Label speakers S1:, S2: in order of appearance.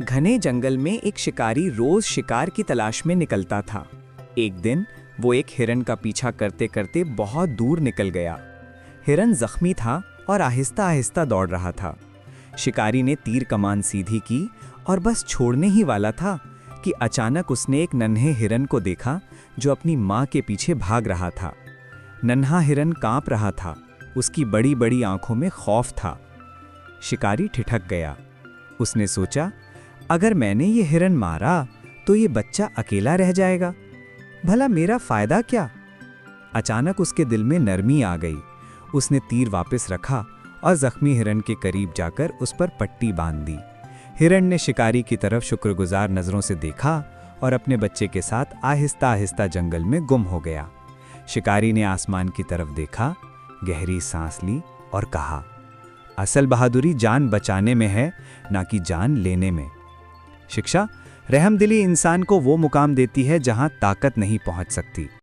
S1: घने जंगल में एक शिकारी रोज शिकार की तलाश में निकलता था। एक दिन वो एक हिरन का पीछा करते करते बहुत दूर निकल गया। हिरन जख्मी था और आहिस्ता आहिस्ता दौड़ रहा था। शिकारी ने तीर कमान सीधी की और बस छोड़ने ही वाला था कि अचानक उसने एक नन्हे हिरन को देखा जो अपनी माँ के पीछे भाग रहा था। नन्हा हिरन कांप रहा था, उसकी बड़ी बड़ी आंखों में खौफ था। शिकारी ठिठक गया। उसने सोचा, अगर मैंने ये हिरन मारा तो ये बच्चा अकेला रह जाएगा, भला मेरा फायदा क्या। अचानक उसके दिल में नरमी आ गई। उसने तीर वापस रखा और जख्मी हिरन के करीब जाकर उस पर पट्टी बांध दी। हिरन ने शिकारी की तरफ शुक्रगुजार नजरों से देखा और अपने बच्चे के साथ आहिस्ता आहिस्ता जंगल में गुम हो गया। शिकारी ने आसमान की तरफ देखा, गहरी सांस ली और कहा, असल बहादुरी जान बचाने में है, ना कि जान लेने में। शिक्षा, रहमदिली इंसान को वो मुकाम देती है जहां ताकत नहीं पहुंच सकती।